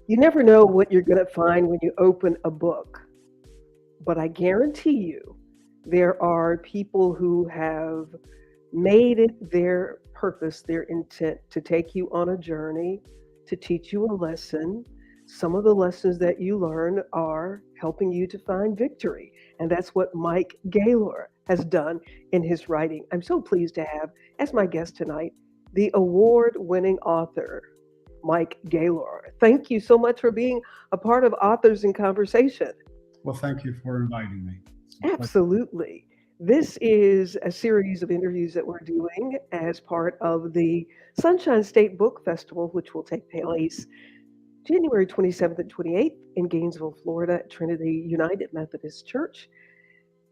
You never know what you're going to find when you open a book, but I guarantee you there are people who have made it their purpose, their intent to take you on a journey, to teach you a lesson. Some of the lessons that you learn are helping you to find victory. And that's what Mike Gaylor has done in his writing. I'm so pleased to have as my guest tonight the award winning author, Mike Gaylor. Thank you so much for being a part of Authors in Conversation. Well, thank you for inviting me. It's a pleasure. Absolutely. This is a series of interviews that we're doing as part of the Sunshine State Book Festival, which will take place January 27th and 28th in Gainesville, Florida, at Trinity United Methodist Church.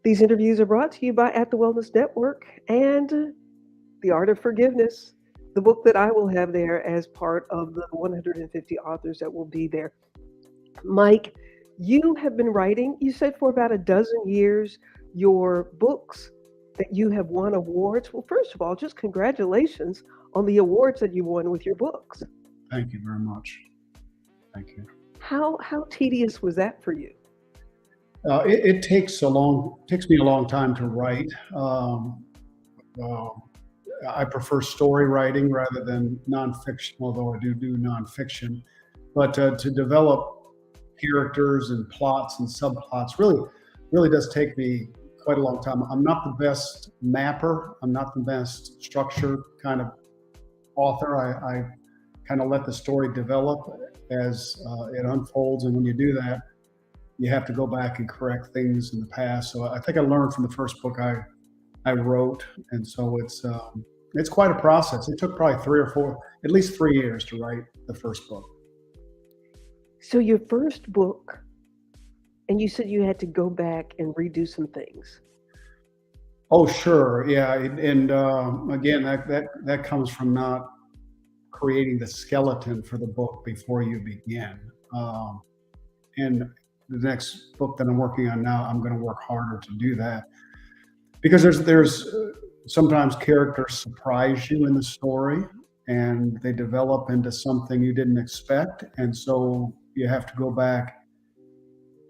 These interviews are brought to you by At the Wellness Network and The Art of Forgiveness, the book that I will have there as part of the 150 authors that will be there. Mike, you have been writing, you said, for about a dozen years, your books that you have won awards. Well, first of all, just congratulations on the awards that you won with your books. Thank you very much. Thank you. How tedious was that for you? It takes me a long time to write. Uh, I prefer story writing rather than nonfiction, although I do nonfiction. But to develop characters and plots and subplots really does take me quite a long time. I'm not the best mapper. I'm not the best structure kind of author. I kind of let the story develop as it unfolds, and when you do that, you have to go back and correct things in the past. So I think I learned from the first book I wrote, and so it's quite a process. It took probably at least 3 years to write the first book. So, your first book, and you said you had to go back and redo some things. Oh, sure, yeah, and again, that comes from not creating the skeleton for the book before you begin. And the next book that I'm working on now, I'm going to work harder to do that because there's sometimes characters surprise you in the story and they develop into something you didn't expect, and so you have to go back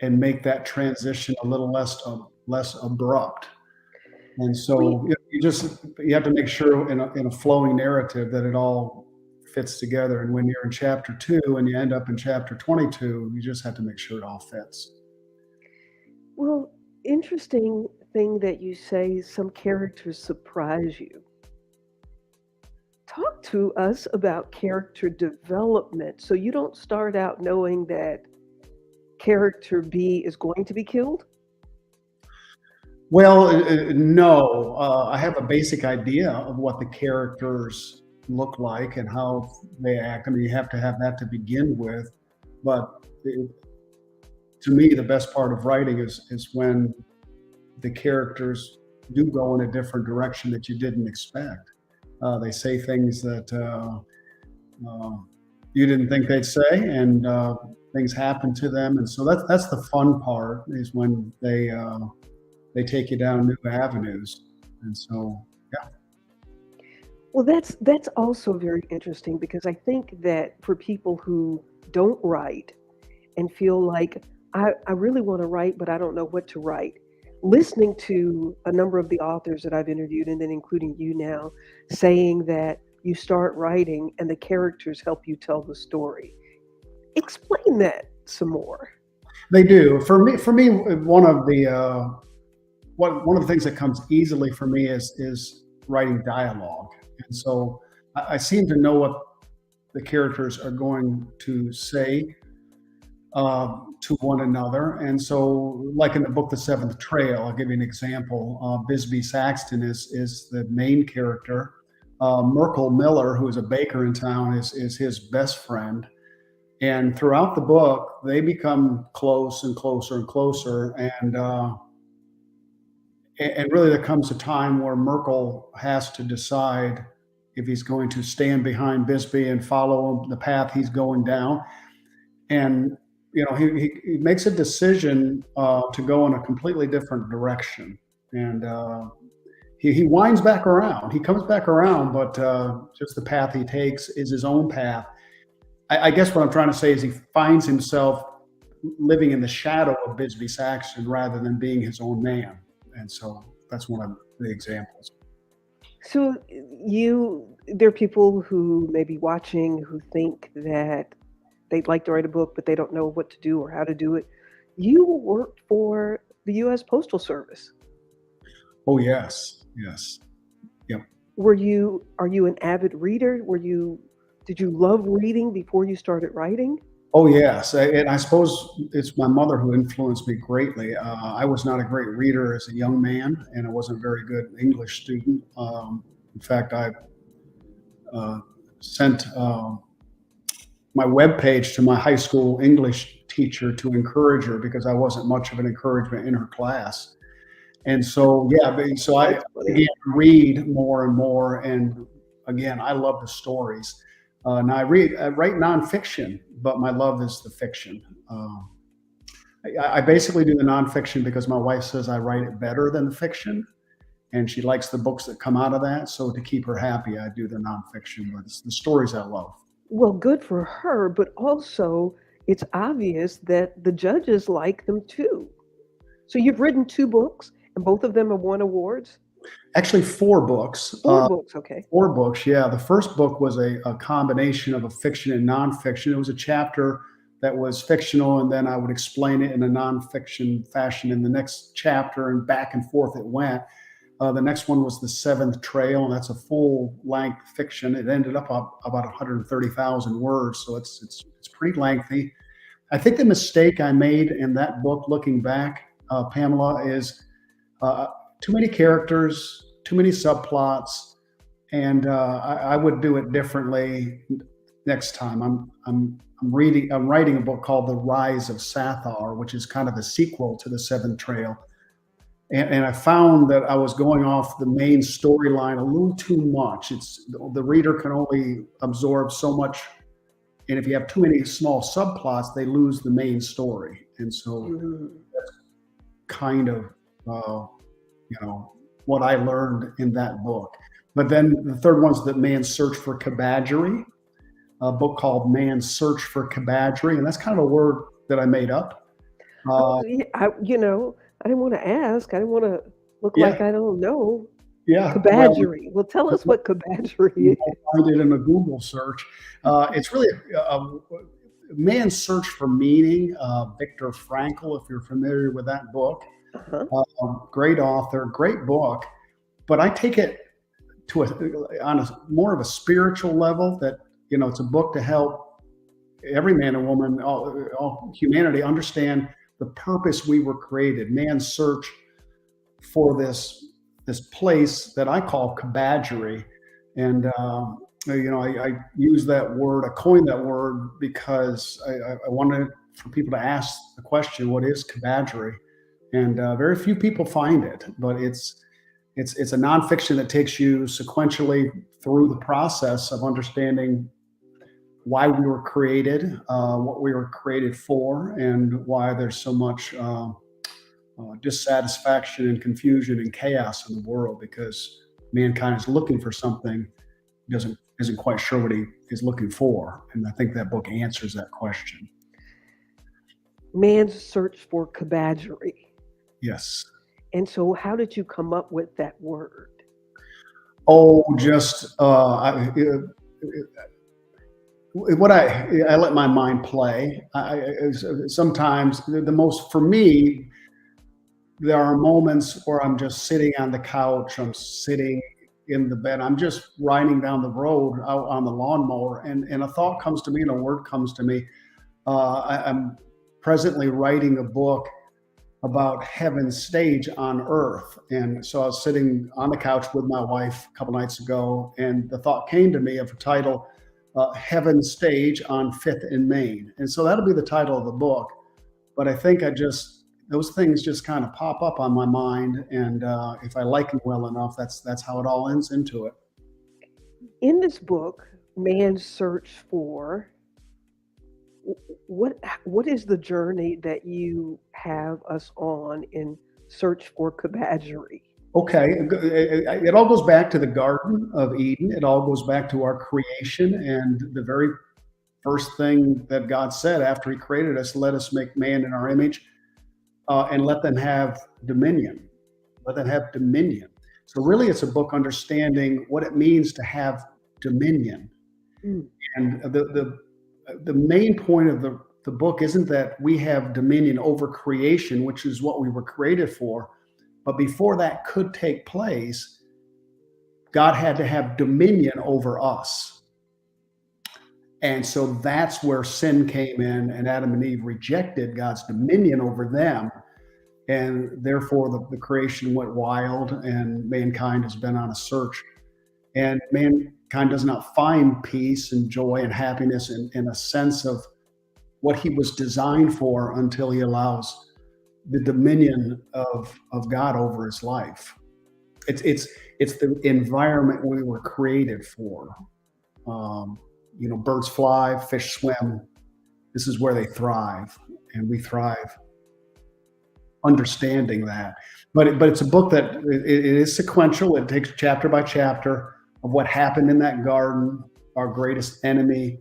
and make that transition a little less abrupt. And We so you have to make sure in a flowing narrative that it all fits together. And when you're in chapter 2 and you end up in chapter 22, you just have to make sure it all fits. well, interesting thing that you say some characters surprise you. Talk to us about character development. So you don't start out knowing that character B is going to be killed? Well, no, I have a basic idea of what the characters look like and how they act. I mean, you have to have that to begin with. But it, to me, the best part of writing is when the characters do go in a different direction that you didn't expect. They say things that uh, you didn't think they'd say, and things happen to them. And so that's the fun part is when they take you down new avenues. And so, yeah. Well, that's also very interesting because I think that for people who don't write and feel like I really want to write, but I don't know what to write. Listening to a number of the authors that I've interviewed, and then including you now, saying that you start writing and the characters help you tell the story. Explain that some more. They do. For me, one of the things that comes easily for me is writing dialogue, and so I seem to know what the characters are going to say to one another. And so, like in the book The Seventh Trail, I'll give you an example. Bisbee Saxton is the main character. Merkel Miller, who is a baker in town, is his best friend. And throughout the book, they become close and closer and closer. And really, there comes a time where Merkel has to decide if he's going to stand behind Bisbee and follow the path he's going down. And he makes a decision to go in a completely different direction, and he winds back around. He comes back around, but just the path he takes is his own path. I guess what I'm trying to say is he finds himself living in the shadow of Bisbee Saxton rather than being his own man. And so that's one of the examples. So there are people who may be watching who think that they'd like to write a book, but they don't know what to do or how to do it. You worked for the U.S. Postal Service. Oh, yes. Yes. Yep. Are you an avid reader? Did you love reading before you started writing? Oh, yes. And I suppose it's my mother who influenced me greatly. I was not a great reader as a young man, and I wasn't a very good English student. In fact, I sent my webpage to my high school English teacher to encourage her because I wasn't much of an encouragement in her class. And so, yeah, so I That's funny. began to read more and more. And again, I love the stories. Now I write nonfiction, but my love is the fiction. I basically do the nonfiction because my wife says I write it better than the fiction, and she likes the books that come out of that. So to keep her happy, I do the nonfiction, but it's the stories I love. Well, good for her, but also it's obvious that the judges like them too. So you've written two books, and both of them have won awards. Actually, four books. Four books, okay. Four books, yeah. The first book was a combination of a fiction and nonfiction. It was a chapter that was fictional, and then I would explain it in a nonfiction fashion in the next chapter, and back and forth it went. The next one was The Seventh Trail, and that's a full-length fiction. It ended up about 130,000 words, so it's pretty lengthy. I think the mistake I made in that book, looking back, Pamela, is too many characters, too many subplots, and I would do it differently next time. I'm writing a book called The Rise of Sathar, which is kind of a sequel to The Seventh Trail. And I found that I was going off the main storyline a little too much. The reader can only absorb so much, and if you have too many small subplots, they lose the main story. And so that's kind of what I learned in that book. But then the third one's The Man's Search for Cabadgery, a book called Man's Search for Cabadgery, and that's kind of a word that I made up. Yeah, I didn't want to ask. I didn't want to look Yeah. like I don't know. Yeah, Cabadgery. Well, tell us what cabadgery you is. will find it in a Google search. It's really a man's search for meaning. Viktor Frankl, if you're familiar with that book, great author, great book. But I take it to on a more of a spiritual level. That it's a book to help every man and woman, all humanity, understand the purpose we were created. Man's search for this place that I call cabadgery. And, I use that word, I coined that word because I wanted for people to ask the question, what is cabadgery? And very few people find it, but it's a nonfiction that takes you sequentially through the process of understanding why we were created, what we were created for, and why there's so much dissatisfaction and confusion and chaos in the world, because mankind is looking for something, isn't quite sure what he is looking for. And I think that book answers that question. Man's Search for Cabadgery. Yes. And so how did you come up with that word? Oh, just what I let my mind play. Sometimes for me, there are moments where I'm just sitting on the couch, I'm sitting in the bed, I'm just riding down the road out on the lawnmower, and a thought comes to me and a word comes to me. I'm presently writing a book about heaven's stage on earth. And so I was sitting on the couch with my wife a couple nights ago, and the thought came to me of a title, Heaven's Stage on 5th and Main. And so that'll be the title of the book. But I think those things just kind of pop up on my mind. And if I like them well enough, that's how it all ends into it. In this book, Man's Search for, what is the journey that you have us on in Search for Cabadgery? Okay, it all goes back to the Garden of Eden. It all goes back to our creation and the very first thing that God said after he created us, let us make man in our image, and let them have dominion. Let them have dominion. So really it's a book understanding what it means to have dominion. Mm. And the main point of the book isn't that we have dominion over creation, which is what we were created for. But before that could take place, God had to have dominion over us. And so that's where sin came in, and Adam and Eve rejected God's dominion over them. And therefore, the creation went wild, and mankind has been on a search. And mankind does not find peace and joy and happiness in a sense of what he was designed for until he allows the dominion of God over his life. It's the environment we were created for. Birds fly, fish swim. This is where they thrive, and we thrive understanding that. But it's a book that it is sequential. It takes chapter by chapter of what happened in that garden, our greatest enemy,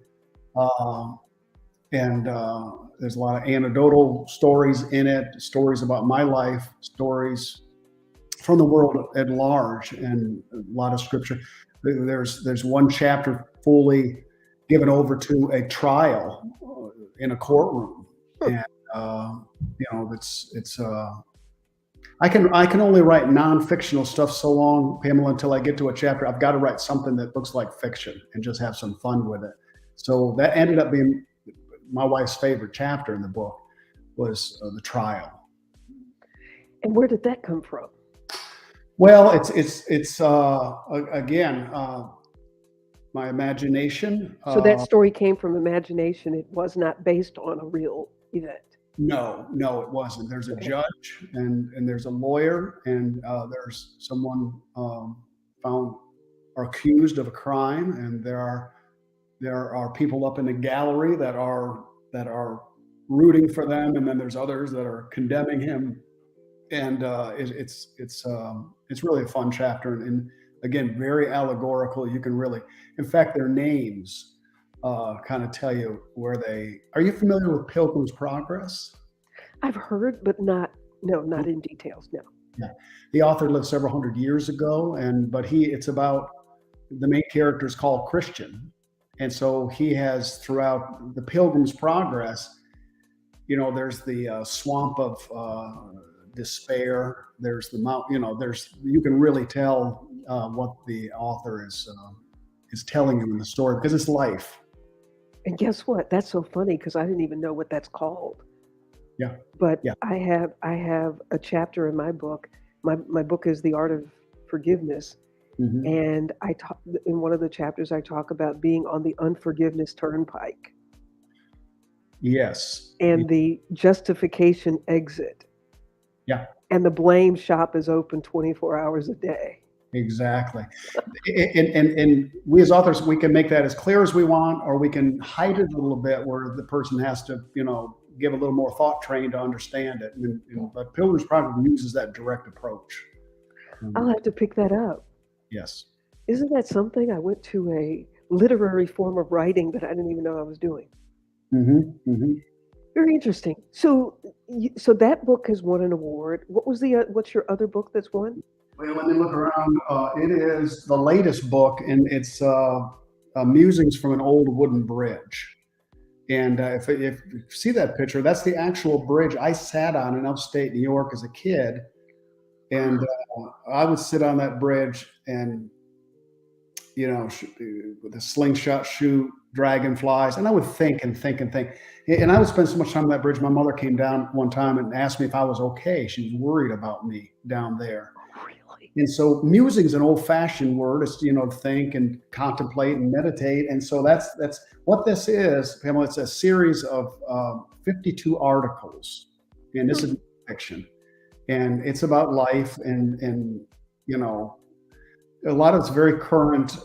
and there's a lot of anecdotal stories in it, stories about my life, stories from the world at large, and a lot of scripture. There's one chapter fully given over to a trial in a courtroom, and it's I can only write non-fictional stuff so long, Pamela, until I get to a chapter. I've got to write something that looks like fiction and just have some fun with it. So that ended up being my wife's favorite chapter in the book, was the trial. And where did that come from? Well, it's again my imagination. So that story came from imagination. It was not based on a real event. No, it wasn't. There's a judge and there's a lawyer, and there's someone found or accused of a crime, and there are people up in the gallery that are rooting for them, and then there's others that are condemning him, and it's really a fun chapter, and again, very allegorical. You can really, in fact, their names kind of tell you where they are. You familiar with Pilgrim's Progress? I've heard, but not in details. No. Yeah, the author lived several hundred years ago, but it's about the main character is called Christian, and so he has throughout the Pilgrim's Progress. There's the swamp of despair. There's the mount. You can really tell what the author is telling you in the story, because it's life. And guess what? That's so funny, because I didn't even know what that's called. Yeah. But yeah. I have a chapter in my book. My book is The Art of Forgiveness. Mm-hmm. And in one of the chapters, I talk about being on the unforgiveness turnpike. Yes. And the justification exit. Yeah. And the blame shop is open 24 hours a day. Exactly. And we as authors, we can make that as clear as we want, or we can hide it a little bit where the person has to, give a little more thought train to understand it. But Pilgrim's Progress uses that direct approach. I'll have to pick that up. Yes. Isn't that something? I went to a literary form of writing that I didn't even know I was doing. Mm-hmm. Mm-hmm. Very interesting. So that book has won an award. What's your other book that's won? Well, let me look around. It is the latest book, and it's musings from an old wooden bridge. And if you see that picture, that's the actual bridge I sat on in upstate New York as a kid. And I would sit on that bridge and, with a slingshot shoot dragonflies. And I would think and think and think. And I would spend so much time on that bridge. My mother came down one time and asked me if I was okay. She was worried about me down there. And so musing's an old-fashioned word. It's, think and contemplate and meditate. And so that's what this is, Pamela. It's a series of 52 articles, and this is fiction. And it's about life, and a lot of it's very current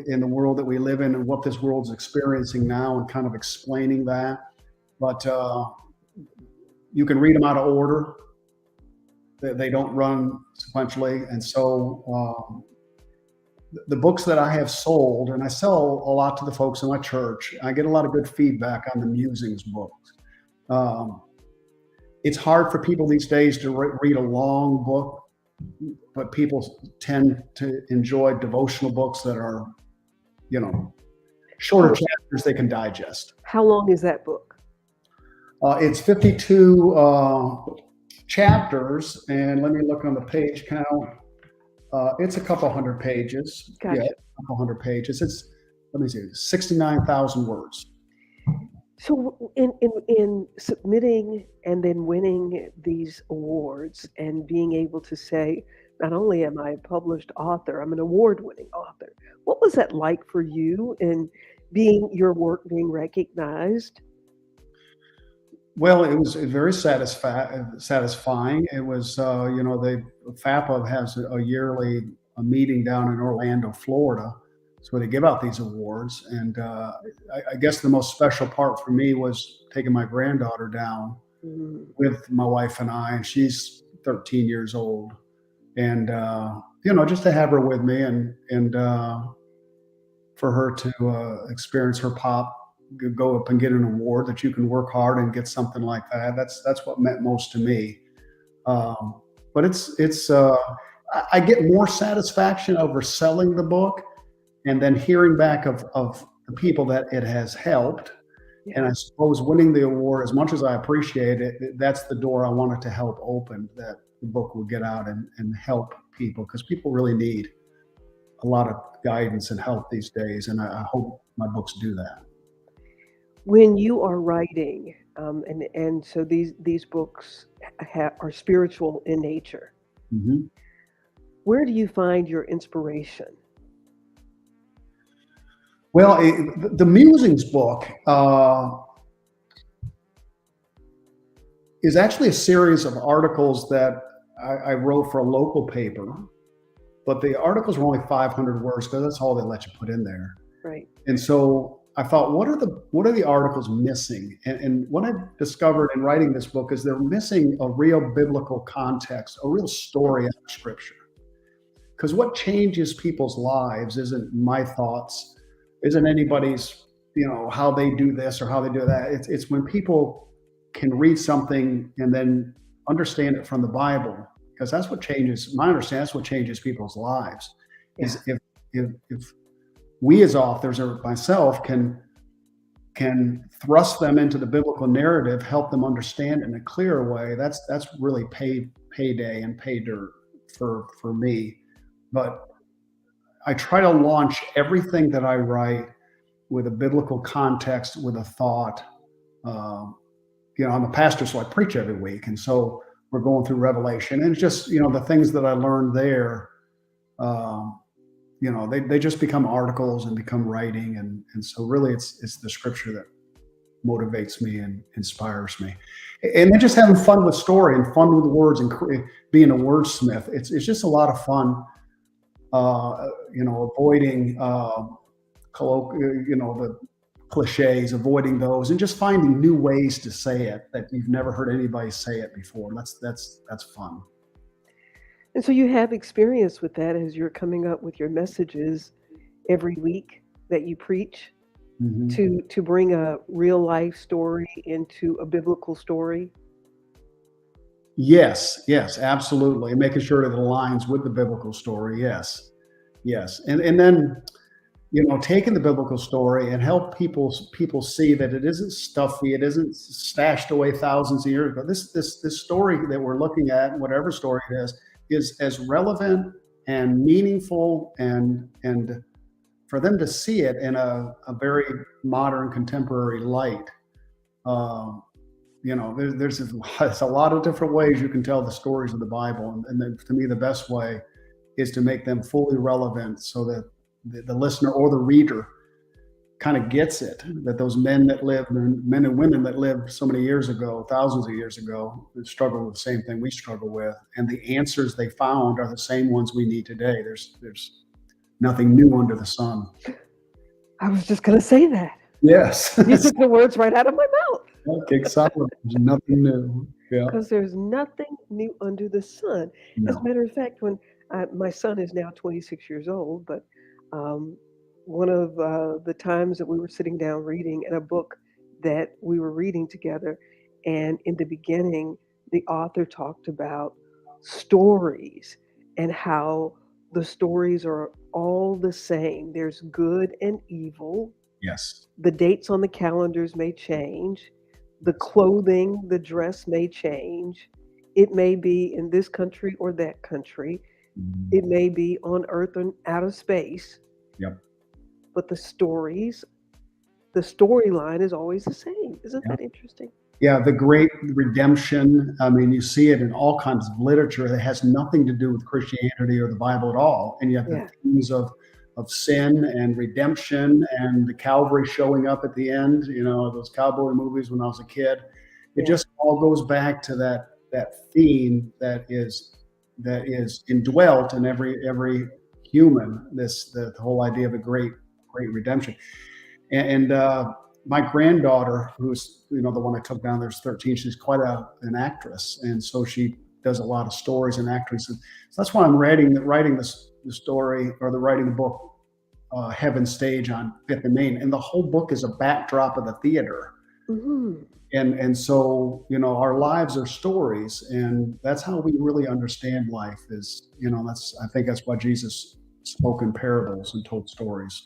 in the world that we live in and what this world's experiencing now, and kind of explaining that. But you can read them out of order. They don't run sequentially, and so the books that I have sold, and I sell a lot to the folks in my church. I get a lot of good feedback on the musings books. Um, it's hard for people these days to read a long book, but people tend to enjoy devotional books that are, you know, shorter How, chapters they can digest. how long is that book? It's 52 chapters, and let me look on the page count. It's a couple hundred pages. Yeah, Gotcha. a couple hundred pages. It's, let me see, 69,000 words. So in submitting and then winning these awards and being able to say, not only am I a published author, I'm an award-winning author. What was that like for you in being your work being recognized? Well, it was very satisfying. It was, FAPA has a yearly meeting down in Orlando, Florida. So they give out these awards. And I guess the most special part for me was taking my granddaughter down Mm, with my wife and I, and she's 13 years old. And, just to have her with me and for her to experience her pop go up and get an award, that you can work hard and get something like that. That's what meant most to me. But I get more satisfaction over selling the book and then hearing back of the people that it has helped. And yeah. I suppose winning the award, as much as I appreciate it, that's the door I wanted to help open, that the book will get out and help people, because people really need a lot of guidance and help these days. And I hope my books do that. When you are writing, and so these books are spiritual in nature, Mhm. where do you find your inspiration? Well, the Musings book is actually a series of articles that I wrote for a local paper, but the articles were only 500 words because that's all they let you put in there. Right. And so I thought, what are the articles missing? And what I discovered in writing this book is they're missing a real biblical context, a real story out of Scripture. Because what changes people's lives isn't my thoughts, isn't anybody's, how they do this or how they do that. It's when people can read something and then understand it from the Bible, because that's what changes. My understanding, that's what changes people's lives. Yeah. Is if we as authors or myself can thrust them into the biblical narrative, help them understand it in a clearer way, that's really payday and pay dirt for me. But I try to launch everything that I write with a biblical context, with a thought. I'm a pastor, so I preach every week, and so we're going through Revelation, and it's just the things that I learned there. They just become articles and become writing, and so really it's the Scripture that motivates me and inspires me, and then just having fun with story and fun with words and being a wordsmith. It's just a lot of fun. Avoiding the cliches, avoiding those, and just finding new ways to say it that you've never heard anybody say it before. That's fun. And so you have experience with that as you're coming up with your messages every week that you preach Hmm. to bring a real life story into a biblical story. Yes, absolutely. Making sure that it aligns with the biblical story. Yes, and then taking the biblical story and help people see that it isn't stuffy, it isn't stashed away thousands of years ago. This story that we're looking at, whatever story it is as relevant and meaningful, and for them to see it in a very modern, contemporary light. There's a lot of different ways you can tell the stories of the Bible, and then, to me, the best way is to make them fully relevant, so that the listener or the reader kind of gets it, that those men and women that lived so many years ago, thousands of years ago, struggled with the same thing we struggle with, and the answers they found are the same ones we need today. There's nothing new under the sun. I was just going to say that. Yes. You took the words right out of my mouth. Okay, solid. There's nothing new. Yeah. Because there's nothing new under the sun. As a No. matter of fact, when my son is now 26 years old, but Um, one of the times that we were sitting down reading in a book that we were reading together, and in the beginning, the author talked about stories and how the stories are all the same. There's good and evil. Yes. The dates on the calendars may change. The Yes. clothing, the dress may change. It may be in this country or that country. It Mhm. may be on Earth and out of space, Yep. but the storyline is always the same. Isn't Yeah. that interesting? Yeah, the great redemption. I mean, you see it in all kinds of literature that has nothing to do with Christianity or the Bible at all. And yet the Yeah, themes of sin and redemption and the Calvary showing up at the end, those cowboy movies when I was a kid, it yeah. just all goes back to that theme that is indwelt in every human, the whole idea of a great redemption. And my granddaughter, who's the one I took down there's 13. She's quite an actress, and so she does a lot of stories and actresses. So that's why I'm writing this the story or the writing the book, Heaven Stage on Fifth and Main, and the whole book is a backdrop of the theater. Hmm. And so our lives are stories, and that's how we really understand life. That's I think that's why Jesus spoke in parables and told stories.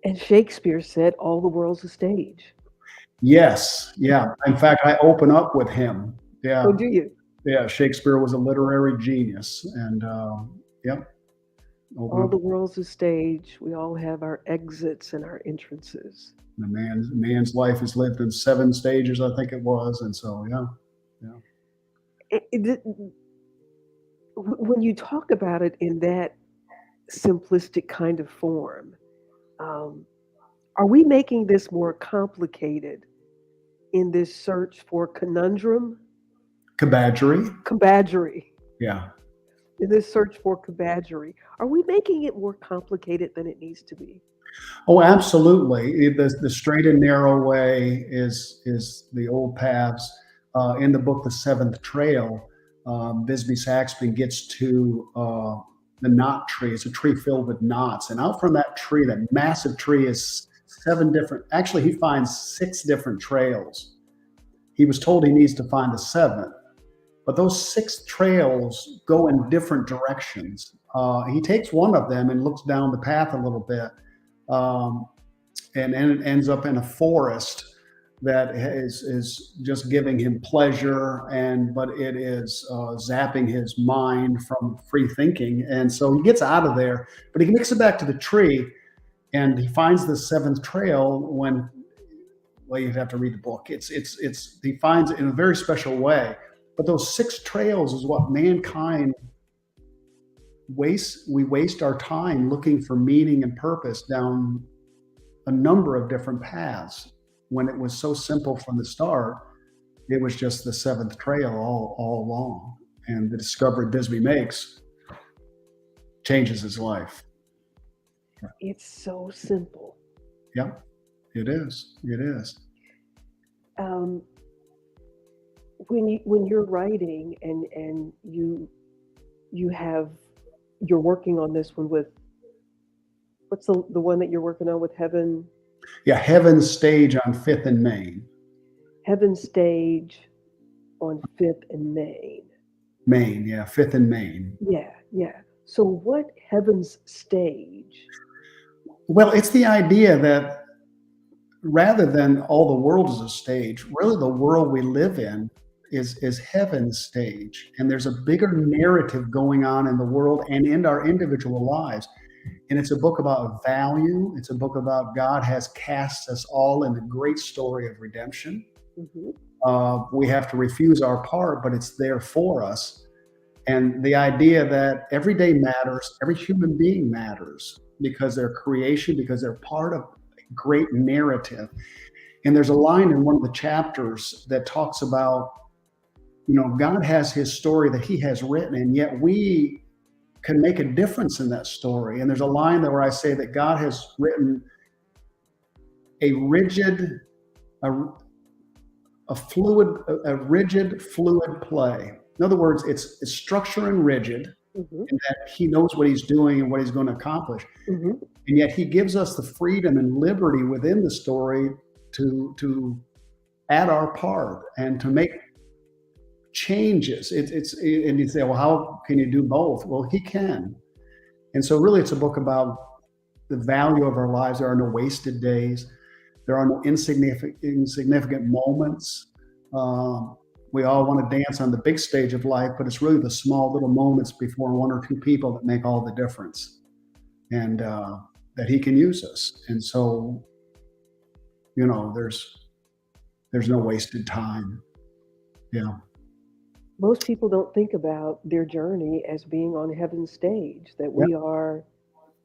And Shakespeare said, "All the world's a stage." Yes, yeah. In fact, I open up with him. Oh, Yeah, do you? yeah. Shakespeare was a literary genius, and yep, open All up. the world's a stage. We all have our exits and our entrances. The man's life is lived in 7 stages, I think it was, and so yeah, yeah. It, when you talk about it in that simplistic kind of form, um, are we making this more complicated in this search for conundrum, Cabadgery, cabadgery, yeah. in this search for cabadgery? Are we making it more complicated than it needs to be? Oh, absolutely. The straight and narrow way is the old paths. In the book, The Seventh Trail, Bisbee Saxby gets to the knot tree. It's a tree filled with knots, and out from that tree, that massive tree, is 7 different. Actually, he finds 6 different trails. He was told he needs to find a seventh, but those 6 trails go in different directions. He takes one of them and looks down the path a little bit, um, and it ends up in a forest that is just giving him pleasure, but it is zapping his mind from free thinking. And so he gets out of there, but he makes it back to the tree, and he finds the seventh trail when. Well, you'd have to read the book. It's he finds it in a very special way. But those 6 trails is what mankind wastes. We waste our time looking for meaning and purpose down a number of different paths when it was so simple from the start. It was just the seventh trail all along. And the discovery Bisbee makes changes his life. It's so simple. Yep, it is. It is. Um, when you're writing and you have you're working on this one with what's the one that you're working on with Yeah, Heaven Stage on Fifth and Main. Heaven Stage on Fifth and Main. Maine, yeah, Fifth and Main. Yeah, yeah. So what Heaven's Stage? Well, it's the idea that rather than all the world is a stage, really the world we live in is heaven's stage. And there's a bigger narrative going on in the world and in our individual lives. And it's a book about value. It's a book about God has cast us all in the great story of redemption. Hmm. We have to refuse our part, but it's there for us. And the idea that every day matters, every human being matters because they're creation, because they're part of a great narrative. And there's a line in one of the chapters that talks about, God has his story that he has written, and yet we can make a difference in that story. And there's a line there where I say that God has written a rigid, a, a rigid, fluid play. In other words, it's structured and rigid, Hmm. and that he knows what he's doing and what he's going to accomplish. Hmm. And yet he gives us the freedom and liberty within the story to add our part and to make changes. And you say, well, how can you do both? Well, he can. And so really it's a book about the value of our lives. There are no wasted days. There are no insignificant moments. We all want to dance on the big stage of life, but it's really the small little moments before one or two people that make all the difference, and that he can use us. And so, there's no wasted time. Yeah. Most people don't think about their journey as being on heaven's stage, that Yeah. we are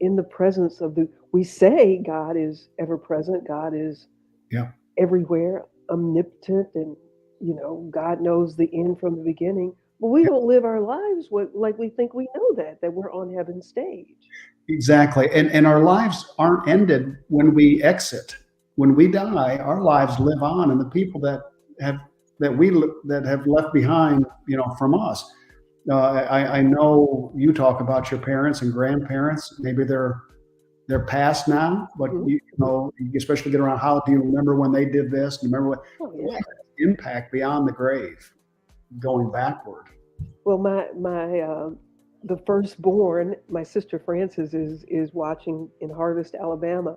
in the presence of we say God is ever present, God is Yeah. everywhere, omnipotent, and God knows the end from the beginning. But we don't live our lives like we think we know that we're on heaven's stage. Exactly. And our lives aren't ended when we exit. When we die, our lives live on, and the people have that have left behind, from us. I know you talk about your parents and grandparents. Maybe they're past now, but Mhm. you especially get around. How do you remember when they did this? Do you remember what Oh yeah. impact beyond the grave, going backward? Well, the firstborn, my sister Frances, is watching in Harvest, Alabama,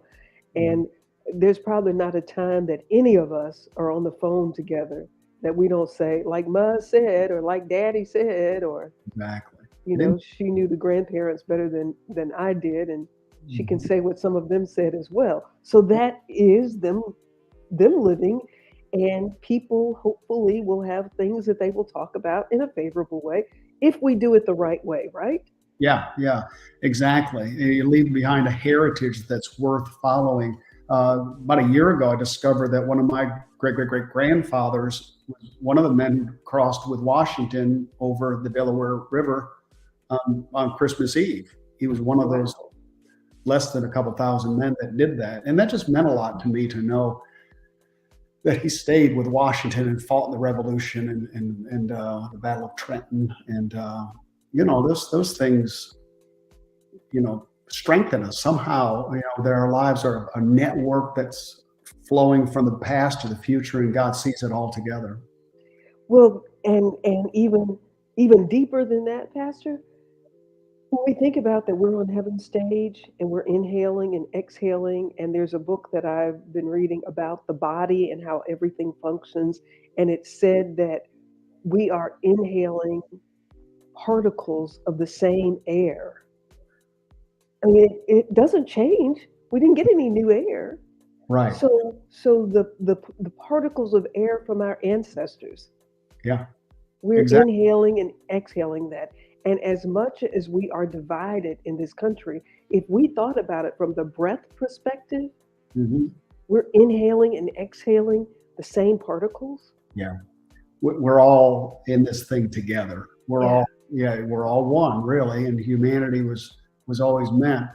Mhm. and there's probably not a time that any of us are on the phone together that we don't say, like Ma said, or like Daddy said, or Exactly. Then- she knew the grandparents better than I did, and she can Mhm. say what some of them said as well. So that is them living, and people hopefully will have things that they will talk about in a favorable way if we do it the right way, right? Yeah, yeah, exactly. You leave behind a heritage that's worth following. About a year ago, I discovered that one of my great great great grandfathers was one of the men who crossed with Washington over the Delaware River on Christmas Eve. He was one of those Wow. less than a couple thousand men that did that, and that just meant a lot to me to know that he stayed with Washington and fought in the Revolution and the Battle of Trenton, and those things strengthen us somehow. That our lives are a network that's flowing from the past to the future, and God sees it all together. Well, and even deeper than that, Pastor, when we think about that we're on heaven's stage and we're inhaling and exhaling, and there's a book that I've been reading about the body and how everything functions, and it said that we are inhaling particles of the same air. I mean, it doesn't change. We didn't get any new air. Right. So the particles of air from our ancestors, Yeah. we're Exactly. inhaling and exhaling that. And as much as we are divided in this country, if we thought about it from the breath perspective, Hmm. we're inhaling and exhaling the same particles. Yeah. We're all in this thing together. Yeah. We're all one, really, and humanity was always meant.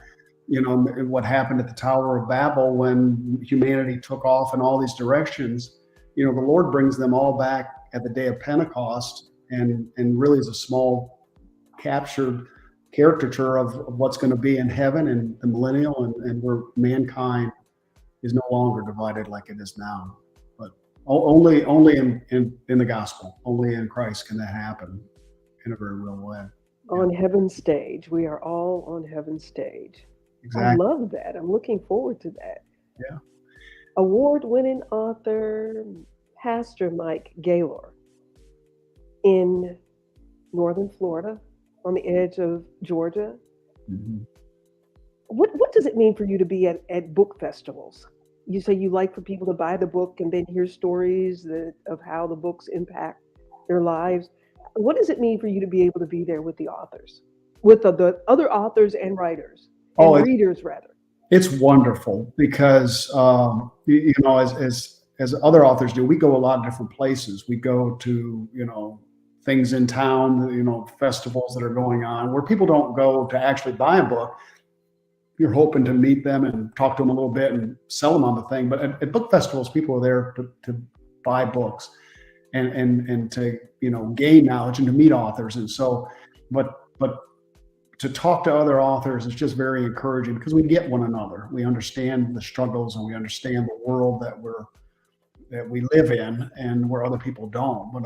What happened at the Tower of Babel when humanity took off in all these directions. The Lord brings them all back at the day of Pentecost, and really is a small captured caricature of what's going to be in heaven and the millennial, and where mankind is no longer divided like it is now. But only in the gospel, only in Christ can that happen in a very real way. Yeah, On heaven's stage. We are all on heaven's stage. I exactly. love that. I'm looking forward to that. Yeah. Award winning author, Pastor Mike Gaylor in northern Florida on the edge of Georgia. Mhm. What does it mean for you to be at book festivals? You say you like for people to buy the book and then hear stories of how the books impact their lives. What does it mean for you to be able to be there with the authors, with the other authors and writers Oh, and readers, rather? it's wonderful because as other authors do, we go a lot of different places. We go to things in town, festivals that are going on where people don't go to actually buy a book. You're hoping to meet them and talk to them a little bit and sell them on the thing. But at book festivals, people are there to buy books and to gain knowledge and to meet authors. And so, but to talk to other authors is just very encouraging because we get one another. We understand the struggles and we understand the world that we live in and where other people don't. But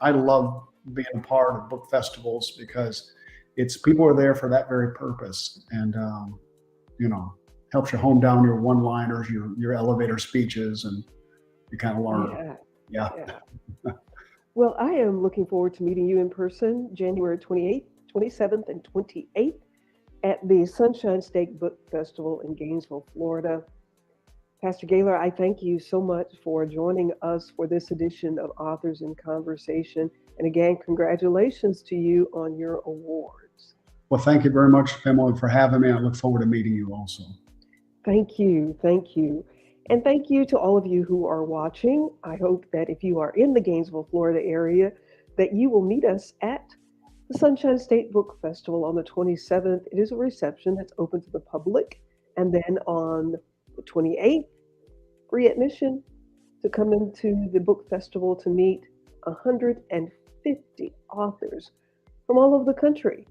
I love being a part of book festivals because it's people are there for that very purpose, and you know, helps you hone down your one-liners, your elevator speeches, and you kind of learn. Yeah, Yeah. yeah. Well, I am looking forward to meeting you in person January 28th, 27th, and 28th at the Sunshine State Book Festival in Gainesville, Florida. Pastor Gaylor, I thank you so much for joining us for this edition of Authors in Conversation. And again, congratulations to you on your awards. Well, thank you very much, Pamela, for having me. I look forward to meeting you also. Thank you. Thank you. And thank you to all of you who are watching. I hope that if you are in the Gainesville, Florida area, that you will meet us at the Sunshine State Book Festival on the 27th. It is a reception that's open to the public. And then on the 28th, free admission to come into the book festival to meet 150 authors from all over the country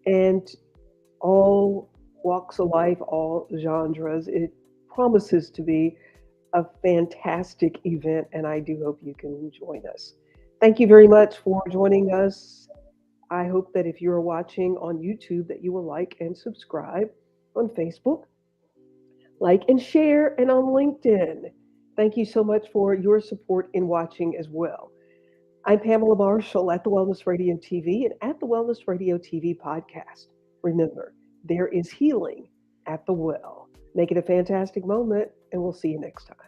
and all walks of life, all genres. It promises to be a fantastic event, and I do hope you can join us. Thank you very much for joining us. I hope that if you're watching on YouTube that you will like and subscribe on Facebook, like and share, and on LinkedIn. Thank you so much for your support in watching as well. I'm Pamela Marshall at the Wellness Radio TV and at the Wellness Radio TV podcast. Remember, there is healing at the well. Make it a fantastic moment, and we'll see you next time.